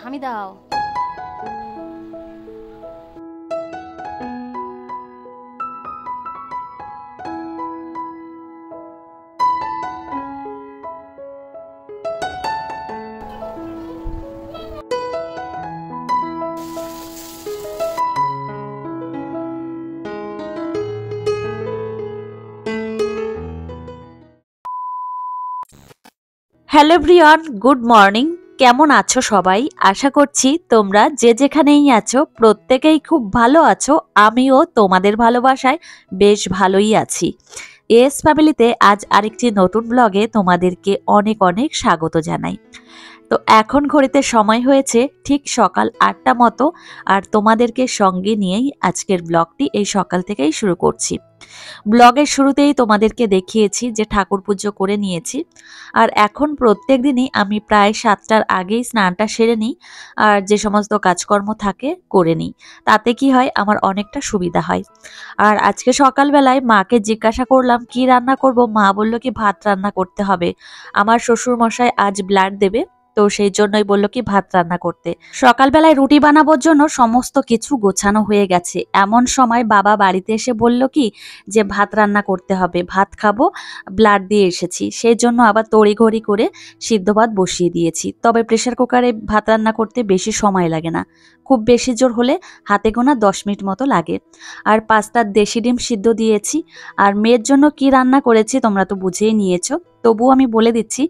আমি দাও। Hello everyone, good morning. কেমন আছো সবাই? আশা করছি তোমরা যে যেখানেই আছো প্রত্যেকেই খুব ভালো আছো। আমিও তোমাদের ভালোবাসায় বেশ ভালোই আছি। এস ফ্যামিলিতে আজ আরেকটি নতুন ব্লগে তোমাদেরকে অনেক অনেক স্বাগত জানাই। তো এখন ঘড়িতে সময় হয়েছে ঠিক সকাল ৮টা মতো, আর তোমাদেরকে সঙ্গে নিয়েই আজকের ব্লগটি এই সকাল থেকেই শুরু করছি। ব্লগের শুরুতেই তোমাদেরকে দেখিয়েছি যে ঠাকুর পুজো করে নিয়েছি, আর এখন প্রত্যেক দিনই আমি প্রায় 7টার আগেই স্নানটা সেরে নিই, আর যে সমস্ত কাজকর্ম থাকে করে নিই। তাতে কি হয়, আমার অনেকটা সুবিধা হয়। আর আজকে সকালবেলায় মাকে জিজ্ঞাসা করলাম কি রান্না করব। মা বলল কি ভাত রান্না করতে হবে। আমার শ্বশুর মশাই আজ ব্লাড দেবে, তো সেই জন্যই বললো কি ভাত রান্না করতে। সকালবেলায় রুটি বানানোর জন্য সমস্ত কিছু গোছানো হয়ে গেছে, এমন সময় বাবা বাড়িতে এসে বলল কি যে ভাত রান্না করতে হবে, ভাত খাবো, ব্লাড দিয়ে এসেছি। সেই জন্য আবার তড়িঘড়ি করে সিদ্ধ ভাত বসিয়ে দিয়েছি। তবে প্রেসার কুকারে ভাত রান্না করতে বেশি সময় লাগে না, খুব বেশি জোর হলে হাতে গোনা 10 মিনিট মতো লাগে। আর 5টা দেশি ডিম সিদ্ধ দিয়েছি। আর মেয়ের জন্য কি রান্না করেছি তোমরা তো বুঝেই নিয়েছো, তবুও আমি বলে দিচ্ছি।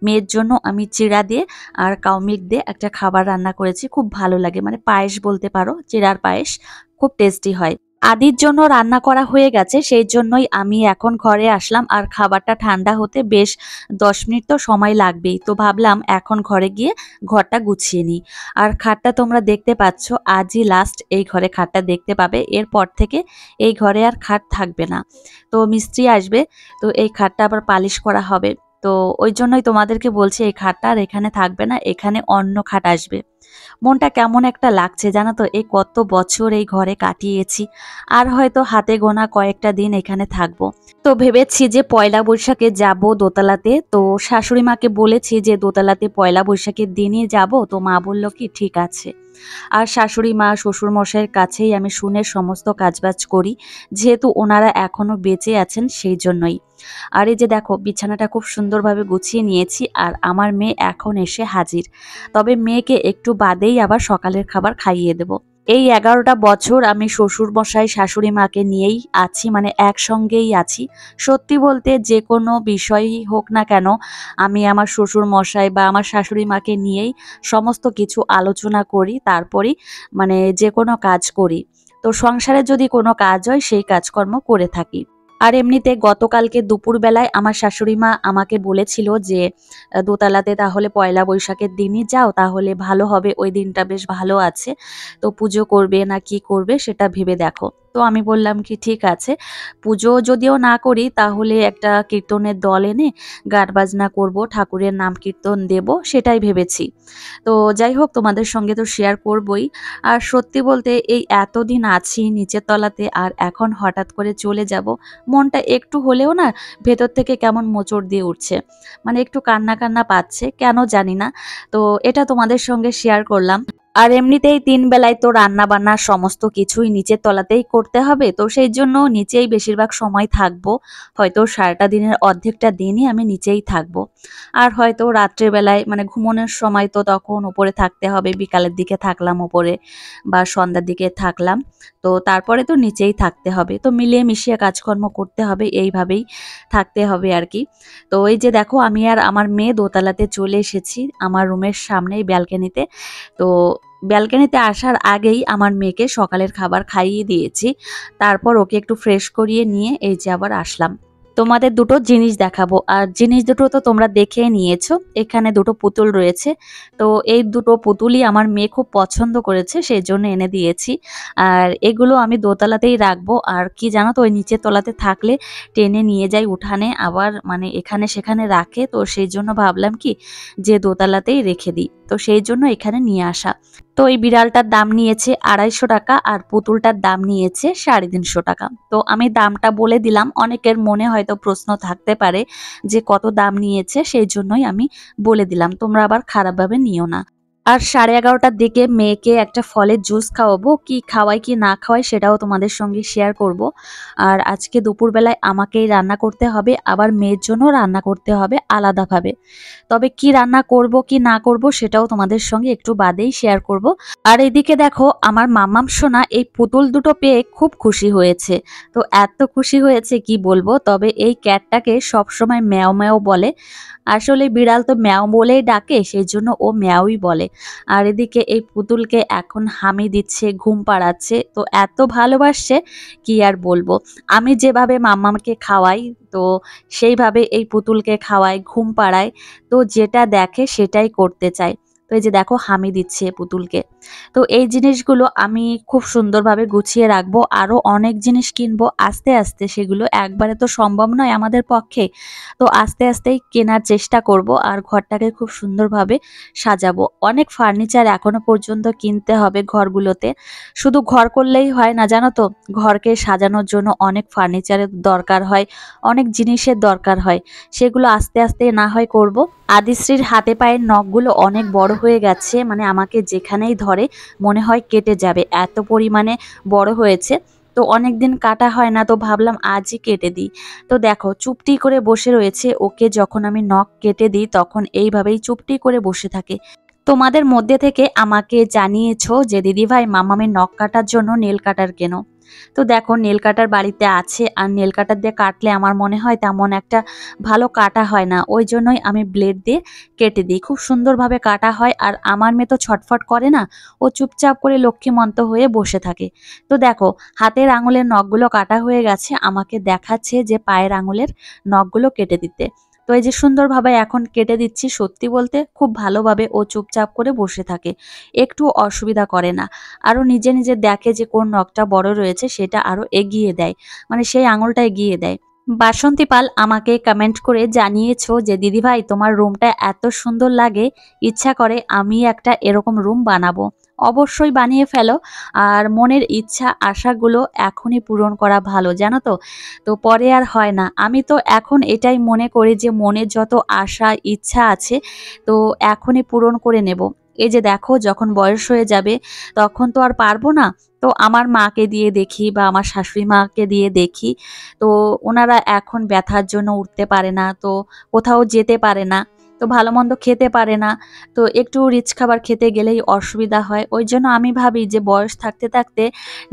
মেয়ের জন্য আমি চিড়া দিয়ে আর কাউ মিল্ক দিয়ে একটা খাবার রান্না করেছি, খুব ভালো লাগে, মানে পায়েস বলতে পারো, চিড়ার পায়েস, খুব টেস্টি হয়। আদির জন্য রান্না করা হয়ে গেছে, সেই জন্যই আমি এখন ঘরে আসলাম। আর খাবারটা ঠান্ডা হতে বেশ 10 মিনিট তো সময় লাগবেই, তো ভাবলাম এখন ঘরে গিয়ে ঘরটা গুছিয়ে নিই। আর খাটটা তোমরা দেখতে পাচ্ছ, আজই লাস্ট এই ঘরে খাটটা দেখতে পাবে। এরপর থেকে এই ঘরে আর খাট থাকবে না, তো মিস্ত্রি আসবে, তো এই খাটটা আবার পালিশ করা হবে। তো ওই জন্যই তোমাদেরকে বলছি এই খাটটা আর এখানে থাকবে না, এখানে অন্য খাট আসবে। মনটা কেমন একটা লাগছে জানো তো, এই কত বছর এই ঘরে কাটিয়েছি, আর হয়তো হাতে গোনা কয়েকটা দিন এখানে থাকবো। তো ভেবেছি যে পয়লা বৈশাখে যাব দোতলাতে, তো শাশুড়ি মাকে বলেছি যে দোতলাতে পয়লা বৈশাখের দিনই যাব, তো মা বলল কি ঠিক আছে। আর শাশুড়ি মা শ্বশুর মশাইয়ের কাছেই আমি শুনে সমস্ত কাজবাজ করি, যেহেতু ওনারা এখনো বেঁচে আছেন সেই জন্যই। আর এই যে দেখো বিছানাটা খুব সুন্দরভাবে গুছিয়ে নিয়েছি, আর আমার মেয়ে এখন এসে হাজির। তবে মেয়েকে একটু বাদেই আবার সকালের খাবার খাইয়ে দেব। এই 11টা বছর আমি শ্বশুর মশাই শাশুড়ি মাকে নিয়েই আছি, মানে একসঙ্গেই আছি। সত্যি বলতে যে কোনো বিষয়ই হোক না কেন, আমি আমার শ্বশুর মশাই বা আমার শাশুড়ি মাকে নিয়েই সমস্ত কিছু আলোচনা করি, তারপরেই মানে যে কোনো কাজ করি। তো সংসারে যদি কোনো কাজ হয় সেই কাজকর্ম করে থাকি। আর এমনিতে গতকালকে দুপুরবেলায় আমার শাশুড়ি মা আমাকে বলেছিল যে দোতলাতে তাহলে পয়লা বৈশাখের দিনই যাও, তাহলে ভালো হবে, ওই দিনটা বেশ ভালো আছে। তো পুজো করবে না কি করবে সেটা ভেবে দেখো। তো আমি বললাম কি ঠিক আছে, পুজো যদিও না করি তাহলে একটা কীর্তনের দল এনে গান বাজনা করব, ঠাকুরের নাম কীর্তন দেব, সেটাই ভেবেছি। তো যাই হোক, তোমাদের সঙ্গে তো শেয়ার করবই। আর সত্যি বলতে এই এতদিন আছি নিচের তলাতে, আর এখন হঠাৎ করে চলে যাব, মনটা একটু হলেও না ভেতর থেকে কেমন মোচড় দিয়ে উঠছে, মানে একটু কান্না কান্না পাচ্ছে, কেন জানি না। তো এটা তোমাদের সঙ্গে শেয়ার করলাম। আর এমনিতেই 3 বেলায় তো রান্না বান্না সমস্ত কিছুই নিচের তলাতেই করতে হবে, তো সেই জন্য নিচেই বেশিরভাগ সময় থাকবো। হয়তো সারাটা দিনের অর্ধেকটা দিনই আমি নিচেই থাকবো। আর হয়তো রাত্রেবেলায় মানে ঘুমানোর সময় তো তখন উপরে থাকতে হবে, বিকালের দিকে থাকলাম উপরে বা সন্ধ্যার দিকে থাকলাম, তো তারপরে তো নিচেই থাকতে হবে। তো মিলিয়ে মিশিয়ে কাজকর্ম করতে হবে, এইভাবেই থাকতে হবে আর কি। তো এই যে দেখো আমি আর আমার মেয়ে দোতলাতে চলে এসেছি, আমার রুমের সামনেই ব্যালকনিতে। তো ব্যালকনিতে আসার আগেই আমার মেয়েকে সকালের খাবার খাইয়ে দিয়েছি, তারপর ওকে একটু ফ্রেশ করিয়ে নিয়ে এই যে আবার আসলাম। তোমাদের দুটো জিনিস দেখাবো, আর জিনিস দুটো তো তোমরা দেখে নিয়েছো। এখানে দুটো পুতুল রয়েছে, তো এই দুটো পুতুলই আমার মেয়ে খুব পছন্দ করেছে, সেই জন্য এনে দিয়েছি। আর এগুলো আমি দোতলাতেই রাখবো। আর কি জানো তো, ওই নিচের তলাতে থাকলে টেনে নিয়ে যাই উঠানে, আবার মানে এখানে সেখানে রাখে, তো সেই জন্য ভাবলাম কি যে দোতলাতেই রেখে দিই, তো সেই জন্য এখানে নিয়ে আসা। তো এই বিড়ালটার দাম নিয়েছে 250 টাকা, আর পুতুলটার দাম নিয়েছে 350 টাকা। তো আমি দামটা বলে দিলাম, অনেকের মনে হয়তো প্রশ্ন থাকতে পারে যে কত দাম নিয়েছে, সেই জন্যই আমি বলে দিলাম, তোমরা আবার খারাপভাবে নিও না। আর 11:30টার দিকে মেয়েকে একটা ফলের জুস খাওয়াবো, কি খাওয়াই কি না খাওয়াই সেটাও তোমাদের সঙ্গে শেয়ার করব। আর আজকে দুপুরবেলায় আমাকেই রান্না করতে হবে, আবার মেয়ের জন্য রান্না করতে হবে আলাদাভাবে। তবে কি রান্না করব কি না করব সেটাও তোমাদের সঙ্গে একটু বাদেই শেয়ার করব। আর এদিকে দেখো আমার মাম্মাম সোনা এই পুতুল দুটো পেয়ে খুব খুশি হয়েছে। তো এত খুশি হয়েছে কি বলবো, তবে এই ক্যাটটাকে সবসময় ম্যাও ম্যাও বলে। আসলে বিড়াল তো ম্যাও বলেই ডাকে, সেই জন্য ও ম্যাওই বলে। আর এদিকে এই পুতুলকে এখন হামি দিচ্ছে, ঘুম পাড়াচ্ছে, তো এত ভালোবাসছে কি আর বলবো। আমি যেভাবে মাম্মামকে খাওয়াই, তো সেইভাবে এই পুতুলকে খাওয়াই, ঘুম পাড়াই, তো যেটা দেখে সেটাই করতে চায়। তো এই যে দেখো হামি দিচ্ছে পুতুলকে। তো এই জিনিসগুলো আমি খুব সুন্দরভাবে গুছিয়ে রাখবো, আরো অনেক জিনিস কিনবো আস্তে আস্তে, সেগুলো একবারে তো সম্ভব নয় আমাদের পক্ষে। তো আস্তে আস্তেই কেনার চেষ্টা করব আর ঘরটাকে খুব সুন্দরভাবে সাজাবো। অনেক ফার্নিচার এখনো পর্যন্ত কিনতে হবে ঘরগুলোতে। শুধু ঘর করলেই হয় না, জানো তো, ঘরকে সাজানোর জন্য অনেক ফার্নিচারের দরকার হয়, অনেক জিনিসের দরকার হয়। সেগুলো আস্তে আস্তে না হয় করব। আদিশ্রীর হাতে পায়ের নখগুলো অনেক বড় হয়ে গেছে, মানে আমাকে যেখানেই ধরে মনে হয় কেটে যাবে, এত পরিমাণে বড় হয়েছে। তো অনেকদিন কাটা হয় না, তো ভাবলাম আজই কেটে দিই। তো দেখো চুপটি করে বসে রয়েছে, ওকে যখন আমি নখ কেটে দিই তখন এইভাবেই চুপটি করে বসে থাকে। তোমাদের মধ্যে থেকে আমাকে জানিয়েছো যে দিদিভাই মামামের নখ কাটার জন্য নেল কাটার কেনো। তো দেখো নেল কাটার বাড়িতে আছে, আর নেল কাটার দিয়ে কাটলে আমার মনে হয় তেমন একটা ভালো কাটা হয় না, ওই জন্যই আমি ব্লেড দিয়ে কেটে দিই। খুব সুন্দরভাবে কাটা হয়, আর আমার মেয়ে তো ছটফট করে না, ও চুপচাপ করে লক্ষ্মীমন্ত হয়ে বসে থাকে। তো দেখো হাতের আঙুলের নখগুলো কাটা হয়ে গেছে, আমাকে দেখাচ্ছে যে পায়ের আঙুলের নখগুলো কেটে দিতে। তো এই যে সুন্দরভাবে এখন কেটে দিচ্ছি, সত্যি বলতে খুব ভালোভাবে ও চুপচাপ করে বসে থাকে, একটু অসুবিধা করে না। আরো নিজে নিজে দেখে যে কোন নখটা বড় রয়েছে সেটা আরো এগিয়ে দেয়, মানে সেই আঙুলটা এগিয়ে দেয়। বাসন্তী পাল আমাকে কমেন্ট করে জানিয়েছো যে দিদিভাই তোমার রুমটা এত সুন্দর লাগে, ইচ্ছা করে আমি একটা এরকম রুম বানাবো। অবশ্যই বানিয়ে ফেলো, আর মনের ইচ্ছা আশাগুলো এখনই পূরণ করা ভালো, জানো তো। তো পরে আর হয় না। আমি তো এখন এটাই মনে করি যে মনে যত আশা ইচ্ছা আছে, তো এখনই পূরণ করে নেব। এই যে দেখো যখন বয়স হয়ে যাবে তখন তো আর পারবো না। তো আমার মাকে দিয়ে দেখি বা আমার শাশুড়ি মাকে দিয়ে দেখি, তো ওনারা এখন ব্যথার জন্য উঠতে পারে না, তো কোথাও যেতে পারে না, তো ভালো মন্দ খেতে পারে না। তো একটু রিচ খাবার খেতে গেলেই অসুবিধা হয়। ওই জন্য আমি ভাবি যে বয়স থাকতে থাকতে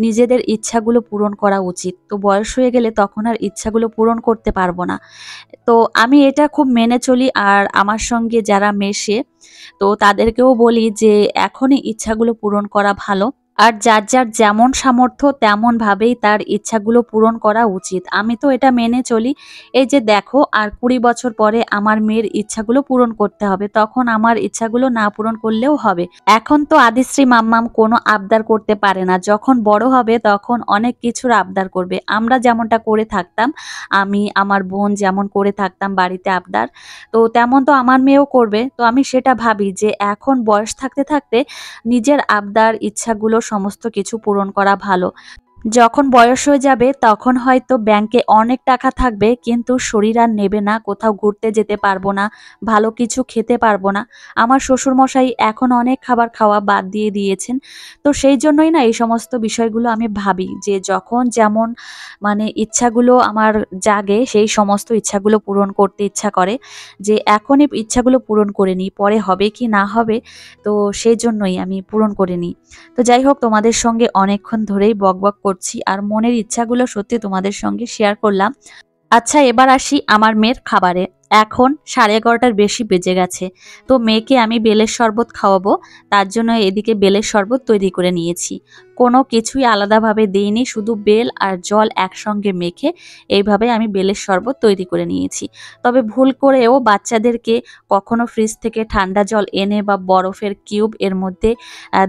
নিজেদের ইচ্ছাগুলো পূরণ করা উচিত। তো বয়স হয়ে গেলে তখন আর ইচ্ছাগুলো পূরণ করতে পারবো না। তো আমি এটা খুব মেনে চলি, আর আমার সঙ্গে যারা মেশে তো তাদেরকেও বলি যে এখনই ইচ্ছাগুলো পূরণ করা ভালো। আর যার যার যেমন সামর্থ্য তেমন ভাবেই তার ইচ্ছাগুলো পূরণ করা উচিত। আমি তো এটা মেনে চলি। এই যে দেখো আর 20 বছর পরে আমার মেয়ের ইচ্ছাগুলো পূরণ করতে হবে, তখন আমার ইচ্ছাগুলো না পূরণ করলেও হবে। এখন তো আদিশ্রী মাম্মাম কোনো আবদার করতে পারে না, যখন বড় হবে তখন অনেক কিছুর আবদার করবে। আমরা যেমনটা করে থাকতাম, আমি আমার বোন যেমন করে থাকতাম বাড়িতে আবদার, তো তেমন তো আমার মেয়েও করবে। তো আমি সেটা ভাবি যে এখন বয়স থাকতে থাকতে নিজের আবদার ইচ্ছাগুলো সমস্ত কিছু পূরণ করা ভালো। যখন বয়স হয়ে যাবে তখন হয়তো ব্যাংকে অনেক টাকা থাকবে, কিন্তু শরীর আর নেবে না, কোথাও ঘুরতে যেতে পারবো না, ভালো কিছু খেতে পারবো না। আমার শ্বশুরমশাই এখন অনেক খাবার খাওয়া বাদ দিয়ে দিয়েছেন। তো সেই জন্যই না এই সমস্ত বিষয়গুলো আমি ভাবি যে যখন যেমন মানে ইচ্ছাগুলো আমার জাগে, সেই সমস্ত ইচ্ছাগুলো পূরণ করতে ইচ্ছা করে যে এখনই ইচ্ছাগুলো পূরণ করে নিই, পরে হবে কি না হবে, তো সেই জন্যই আমি পূরণ করে নিই। তো যাই হোক তোমাদের সঙ্গে অনেকক্ষণ ধরেই বকবক করছি, আর মনের ইচ্ছাগুলো সত্যি তোমাদের সঙ্গে শেয়ার করলাম। আচ্ছা এবার আসি আমার মেয়ের খাবারে। এখন 11:30টার বেশি বেজে গেছে। তো মেয়েকে আমি বেলের শরবত খাওয়াবো, তার জন্য এদিকে বেলের শরবত তৈরি করে নিয়েছি। কোনো কিছুই আলাদাভাবে দিইনি, শুধু বেল আর জল একসঙ্গে মেখে এইভাবে আমি বেলের শরবত তৈরি করে নিয়েছি। তবে ভুল করেও বাচ্চাদেরকে কখনো ফ্রিজ থেকে ঠান্ডা জল এনে বা বরফের কিউব এর মধ্যে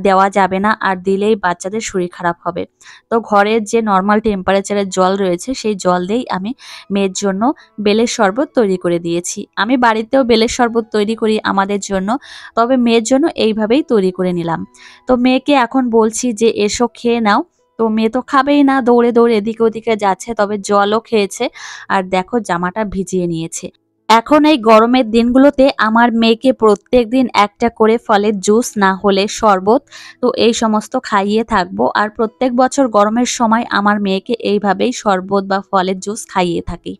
দেওয়া যাবে না, আর দিলেই বাচ্চাদের শরীর খারাপ হবে। তো ঘরের যে নর্মাল টেম্পারেচারের জল রয়েছে সেই জল দিয়েই আমি মেয়ের জন্য বেলের শরবত তৈরি করে দিয়েছি। আমি বাড়িতেও বেলের শরবত তৈরি করি আমাদের জন্য, তবে মেয়ের জন্য এইভাবেই তৈরি করে নিলাম। তো মেয়েকে এখন বলছি যে এসো খেয়ে নাও। তো মেয়ে তো খাবেই না, দৌড়ে দৌড়ে এদিকে ওদিকে যাচ্ছে, তবে জলও খেয়েছে, আর দেখো জামাটা ভিজিয়ে নিয়েছে। এখন এই গরমের দিনগুলোতে আমার মেয়েকে প্রত্যেকদিন একটা করে ফলের জুস না হলে শরবত তো এই সমস্ত খাইয়ে থাকবো। আর প্রত্যেক বছর গরমের সময় আমার মেয়েকে এইভাবেই শরবত বা ফলের জুস খাইয়ে থাকি।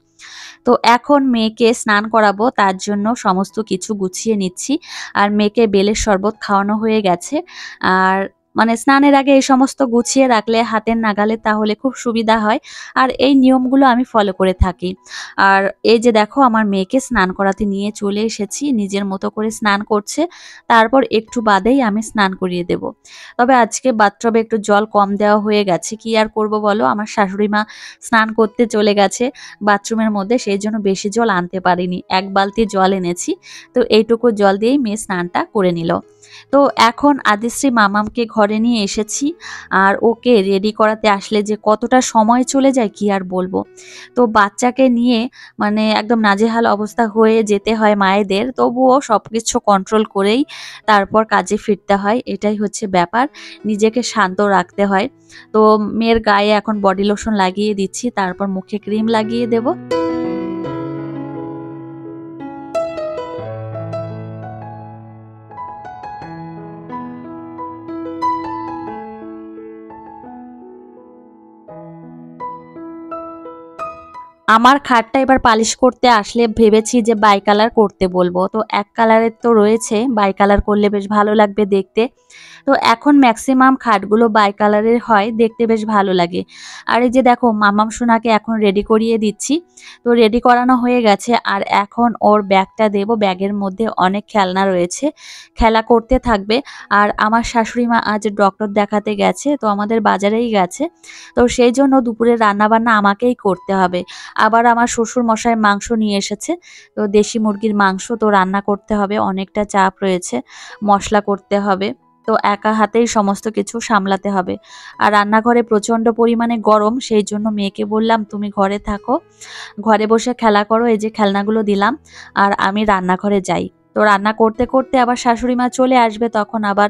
তো এখন মেয়েকে স্নান করাবো, তার জন্য সমস্ত কিছু গুছিয়ে নিচ্ছি। আর মেয়েকে বেলের শরবত খাওয়ানো হয়ে গেছে। আর মানে স্নানের আগে এই সমস্ত গুছিয়ে রাখলে হাতের নাগালে তাহলে খুব সুবিধা হয়। আর এই নিয়মগুলো আমি ফলো করে থাকি। আর এই যে দেখো আমার মেয়েকে স্নান করাতে নিয়ে চলে এসেছি, নিজের মতো করে স্নান করছে। তারপর একটু বাদেই আমি স্নান করিয়ে দেব। তবে আজকে বাথটবে একটু জল কম দেওয়া হয়ে গেছে, কি আর করব বলো, আমার শাশুড়ি মা স্নান করতে চলে গেছে বাথরুমের মধ্যে, সেই জন্য বেশি জল আনতে পারিনি, 1 বালতি জল এনেছি। তো এইটুকু জল দিয়েই মেয়ে স্নানটা করে নিল। তো এখন আদিশ্রী মামামকে ঘরে নিয়ে এসেছি। আর ওকে রেডি করাতে আসলে যে কতটা সময় চলে যায় কি আর বলবো। তো বাচ্চাকে নিয়ে মানে একদম নাজেহাল অবস্থা হয়ে যেতে হয় মায়েদের, তবুও সবকিছু কন্ট্রোল করেই তারপর কাজে ফিরতে হয়, এটাই হচ্ছে ব্যাপার। নিজেকে শান্ত রাখতে হয়। তো মেয়ের গায়ে এখন বডি লোশন লাগিয়ে দিচ্ছি, তারপর মুখে ক্রিম লাগিয়ে দেব। আমার খাটটা এবার পালিশ করতে আসলে ভেবেছি যে বাই কালার করতে বলবো। তো এক কালারের তো রয়েছে, বাই কালার করলে বেশ ভালো লাগবে দেখতে। তো এখন ম্যাক্সিমাম খাটগুলো বাই কালারের হয়, দেখতে বেশ ভালো লাগে। আর এই যে দেখো মামাম সোনাকে এখন রেডি করিয়ে দিচ্ছি। তো রেডি করানো হয়ে গেছে, আর এখন ওর ব্যাগটা দেব। ব্যাগের মধ্যে অনেক খেলনা রয়েছে, খেলা করতে থাকবে। আর আমার শাশুড়ি মা আজ ডক্টর দেখাতে গেছে, তো আমাদের বাজারেই গেছে। তো সেই জন্য দুপুরে রান্না বান্না আমাকেই করতে হবে। আবার আমার শ্বশুর মশাই মাংস নিয়ে এসেছে, তো দেশি মুরগির মাংস তো রান্না করতে হবে, অনেকটা চাপ রয়েছে, মশলা করতে হবে। তো একা হাতেই সমস্ত কিছু সামলাতে হবে। আর রান্নাঘরে প্রচন্ড পরিমাণে গরম, সেই জন্য মেয়েকে বললাম তুমি ঘরে থাকো, ঘরে বসে খেলা করো, এই যে খেলনাগুলো দিলাম, আর আমি রান্নাঘরে যাই। তো রান্না করতে করতে আবার শাশুড়ি মা চলে আসবে, তখন আবার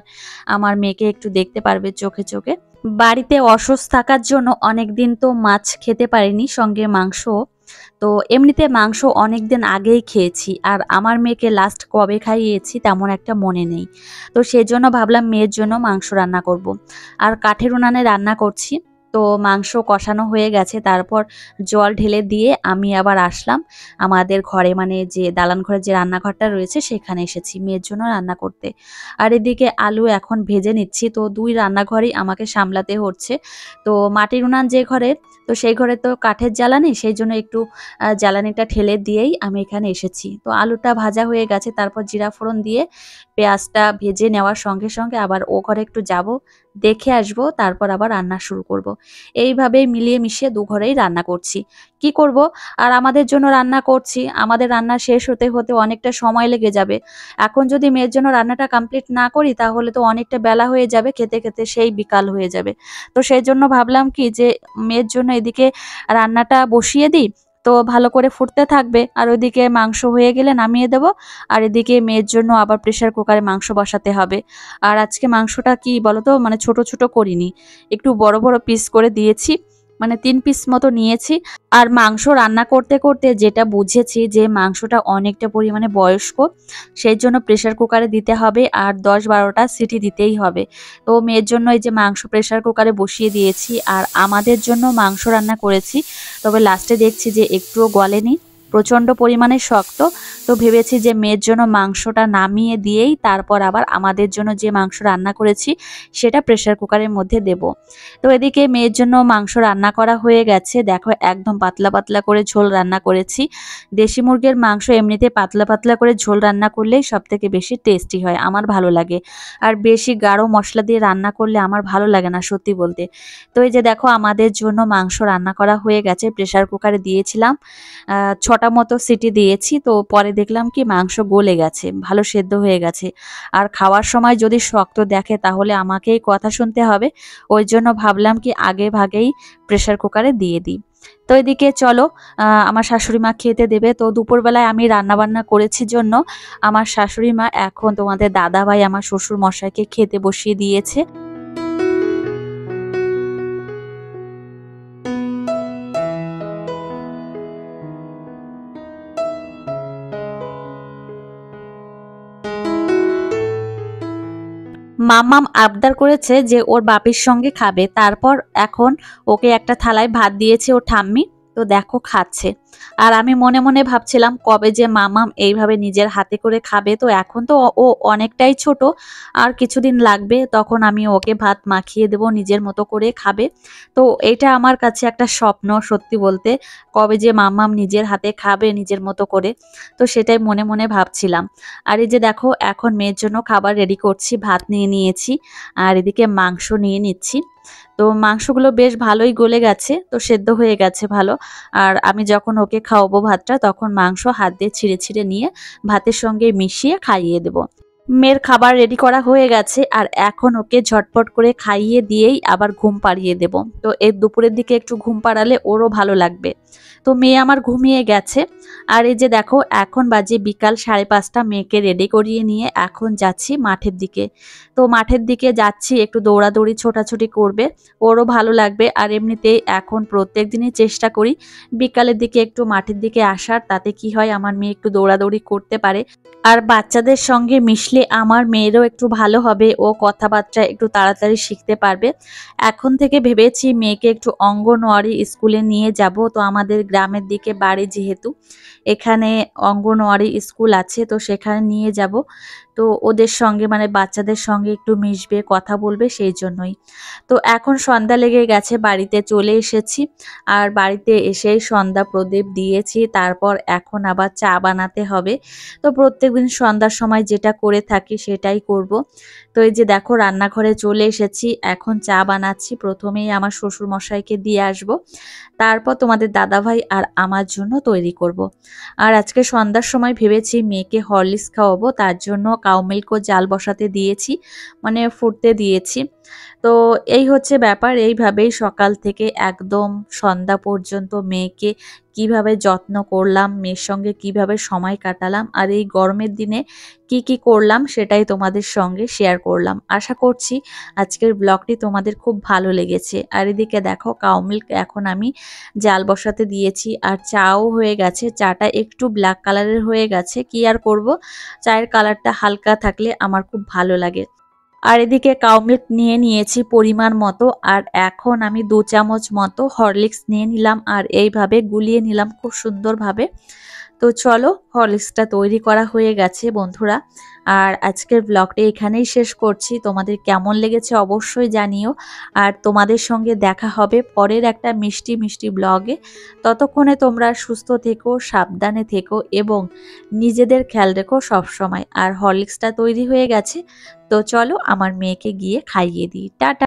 আমার মেয়েকে একটু দেখতে পারবে চোখে চোখে। বাড়িতে অসুস্থ থাকার জন্য অনেকদিন তো মাছ খেতে পারিনি, সঙ্গে মাংস। তো এমনিতে মাংস অনেকদিন আগেই খেয়েছি, আর আমার মেয়েকে লাস্ট কবে খাইয়েছি তেমন একটা মনে নেই। তো সেজন্য ভাবলাম মেয়ের জন্য মাংস রান্না করব। আর কাঠের উনানে রান্না করছি। তো মাংস কষানো হয়ে গেছে, তারপর জল ঢেলে দিয়ে আমি আবার আসলাম আমাদের ঘরে, মানে যে দালান ঘরে যে রান্নাঘরটা রয়েছে সেখানে এসেছি মেয়ের জন্য রান্না করতে। আর এদিকে আলু এখন ভেজে নিচ্ছি। তো দুই রান্নাঘরই আমাকে সামলাতে হচ্ছে। তো মাটির উনান যে ঘরে, তো সেই ঘরে তো কাঠের জ্বালানি, সেই জন্য একটু জ্বালানিটা ঠেলে দিয়েই আমি এখানে এসেছি। তো আলুটা ভাজা হয়ে গেছে, তারপর জিরা ফোড়ন দিয়ে পেঁয়াজটা ভেজে নেওয়ার সঙ্গে সঙ্গে আবার ও ঘরে একটু যাব, দেখে আসব, তারপর আবার রান্না শুরু করব। এইভাবেই মিলিয়ে মিশিয়ে দু ঘরেই রান্না করছি। কি করব, আর আমাদের জন্য রান্না করছি, আমাদের রান্না শেষ হতে হতে অনেকটা সময় লেগে যাবে। এখন যদি মেয়ের জন্য রান্নাটা কমপ্লিট না করি তাহলে তো অনেকটা বেলা হয়ে যাবে, খেতে খেতে সেই বিকাল হয়ে যাবে। তো সেই জন্য ভাবলাম কি যে মেয়ের জন্য এদিকে রান্নাটা বসিয়ে দিই, তো ভালো করে ফুটতে থাকবে, আর ওইদিকে মাংস হয়ে গেলে নামিয়ে দেব। আর এদিকে মেয়ের জন্য আবার প্রেসার কুকারে মাংস বসাতে হবে। আর আজকে মাংসটা কি বলতো, মানে ছোট ছোট করিনি, একটু বড় বড় পিস করে দিয়েছি, মানে 3 পিস মতো নিয়েছি। আর মাংস রান্না করতে করতে যেটা বুঝেছি যে মাংসটা অনেকটা পরিমাণে বয়স্ক, সেই জন্য প্রেসার কুকারে দিতে হবে, আর 10-12টা সিটি দিতেই হবে। তো মেয়ের জন্য এই যে মাংস প্রেসার কুকারে বসিয়ে দিয়েছি, আর আমাদের জন্য মাংস রান্না করেছি। তবে লাস্টে দেখছি যে একটুও গলেনি, প্রচন্ড পরিমাণে শক্ত। তো ভেবেছি যে মেয়ের জন্য মাংসটা নামিয়ে দিয়েই তারপর আবার আমাদের জন্য যে মাংস রান্না করেছি সেটা প্রেসার কুকারের মধ্যে দেব। তো এদিকে মেয়ের জন্য মাংস রান্না করা হয়ে গেছে, দেখো একদম পাতলা পাতলা করে ঝোল রান্না করেছি। দেশি মুরগির মাংস এমনিতে পাতলা পাতলা করে ঝোল রান্না করলেই সব থেকে বেশি টেস্টি হয়, আমার ভালো লাগে। আর বেশি গাঢ় মশলা দিয়ে রান্না করলে আমার ভালো লাগে না সত্যি বলতে। তো এই যে দেখো আমাদের জন্য মাংস রান্না করা হয়ে গেছে, প্রেসার কুকারে দিয়েছিলাম, 6টা মতো সিটি দিয়েছি। তো পরে দেখলাম কি মাংস গলে গেছে, ভালো সেদ্ধ হয়ে গেছে। আর খাওয়ার সময় যদি শক্ত দেখে তাহলে আমাকেই কথা শুনতে হবে, ওই জন্য ভাবলাম কি আগে ভাগেই প্রেসার কুকারে দিয়ে দিই। তো এদিকে চলো আমার শাশুড়ি মা খেতে দেবে। তো দুপুরবেলায় আমি রান্না বান্না করেছি জন্য আমার শাশুড়ি মা এখন তোমাদের দাদা ভাই আমার শ্বশুর মশাইকে খেতে বসিয়ে দিয়েছে। মাম্মাম আবদার করেছে যে ওর বাপির সঙ্গে খাবে, তারপর এখন ওকে একটা থালায় ভাত দিয়েছে ওর ঠাম্মি। তো দেখো খাচ্ছে। আর আমি মনে মনে ভাবছিলাম কবে যে মামাম এইভাবে নিজের হাতে করে খাবে। তো এখন তো ও অনেকটাই ছোট, আর কিছুদিন লাগবে, তখন আমি ওকে ভাত মাখিয়ে দেব, নিজের মতো করে খাবে। তো এটা আমার কাছে একটা স্বপ্ন, সত্যি বলতে, কবে যে মামাম নিজের হাতে খাবে নিজের মতো করে। তো সেটাই মনে মনে ভাবছিলাম। আর এই যে দেখো এখন মেয়ের জন্য খাবার রেডি করছি, ভাত নিয়ে নিয়েছি আর এদিকে মাংস নিয়ে নিচ্ছি। তো মাংসগুলো বেশ ভালোই গলে গেছে, তো সেদ্ধ হয়ে গেছে ভালো। আর আমি যখন ওকে খাওয়াবো ভাতটা, তখন মাংস হাত দিয়ে ছিঁড়ে ছিঁড়ে নিয়ে ভাতের সঙ্গে মিশিয়ে খাইয়ে দেব। মেয়ের খাবার রেডি করা হয়ে গেছে, আর এখন ওকে ঝটপট করে খাইয়ে দিয়েই আবার ঘুম পাড়িয়ে দেব। তো এর দুপুরের দিকে একটু ঘুম পাড়ালে ওরও ভালো লাগবে। তো মেয়ে আমার ঘুমিয়ে গেছে। আর এই যে দেখো এখন বাজে বিকাল 5:30, মেয়েকে রেডি করিয়ে নিয়ে এখন যাচ্ছি মাঠের দিকে। তো মাঠের দিকে যাচ্ছি, একটু দৌড়াদৌড়ি ছোটাছুটি করবে, ওরও ভালো লাগবে। আর এমনিতেই এখন প্রত্যেক দিনই চেষ্টা করি বিকালের দিকে একটু মাঠের দিকে আসার, তাতে কি হয় আমার মেয়ে একটু দৌড়াদৌড়ি করতে পারে। আর বাচ্চাদের সঙ্গে মিশলে আমার মেয়েরও একটু ভালো হবে, ও কথাবার্তা একটু তাড়াতাড়ি শিখতে পারবে। এখন থেকে ভেবেছি মেয়েকে একটু অঙ্গনওয়াড়ি স্কুলে নিয়ে যাব। তো আমাদের গ্রামের দিকে বাড়ি যেহেতু, এখানে অঙ্গনওয়াড়ি স্কুল আছে, তো সেখানে নিয়ে যাব। তো ওদের সঙ্গে মানে বাচ্চাদের সঙ্গে একটু মিশবে, কথা বলবে, সেই জন্যই। তো এখন সন্ধ্যা লেগে গেছে, বাড়িতে চলে এসেছি। আর বাড়িতে এসেই সন্ধ্যা প্রদীপ দিয়েছি, তারপর এখন আবার চা বানাতে হবে। তো প্রত্যেকদিন সন্ধ্যার সময় যেটা করে থাকি সেটাই করব। তো এই যে দেখো রান্নাঘরে চলে এসেছি, এখন চা বানাচ্ছি। প্রথমেই আমার শ্বশুর মশাইকে দিয়ে আসব, তারপর তোমাদের দাদাভাই আর আমার জন্য তৈরি করব। আর আজকে সন্ধ্যার সময় ভেবেছি মেয়েকে হরলিক্স খাওয়াবো, তার জন্য কাউ মিল্কও জাল বসাতে দিয়েছি, মানে ফুটতে দিয়েছি। তো এই হচ্ছে ব্যাপার। এইভাবেই সকাল থেকে একদম সন্ধ্যা পর্যন্ত মেয়েকে কিভাবে যত্ন করলাম, মেয়ের সঙ্গে কিভাবে সময় কাটালাম, আর এই গরমের দিনে কি কি করলাম সেটাই তোমাদের সঙ্গে শেয়ার করলাম। আশা করছি আজকের ব্লগটি তোমাদের খুব ভালো লেগেছে। আর এদিকে দেখো কাউ মিল্ক এখন আমি জাল বসাতে দিয়েছি, আর চাও হয়ে গেছে। চাটা একটু ব্ল্যাক কালারের হয়ে গেছে, কি আর করব, চায়ের কালারটা হালকা থাকলে আমার খুব ভালো লাগে। আর এদিকে কাউ মিল্ক নিয়ে নিয়েছি পরিমাণ মতো, আর এখন আমি 2 চামচ মতো হরলিক্স নিয়ে নিলাম, আর এইভাবে গুলিয়ে নিলাম খুব সুন্দরভাবে। তো চলো, হরলিক্সটা তৈরি করা হয়ে গেছে বন্ধুরা। আর আজকের ব্লগটা এখানেই শেষ করছি। তোমাদের কেমন লেগেছে অবশ্যই জানিও। আর তোমাদের সঙ্গে দেখা হবে পরের একটা মিষ্টি মিষ্টি ব্লগে। ততক্ষণে তোমরা সুস্থ থেকো, সাবধানে থেকো এবং নিজেদের খেয়াল রেখো সবসময়। আর হরলিক্সটা তৈরি হয়ে গেছে, তো চলো আমার মেয়েকে গিয়ে খাইয়ে দিই। টাটা।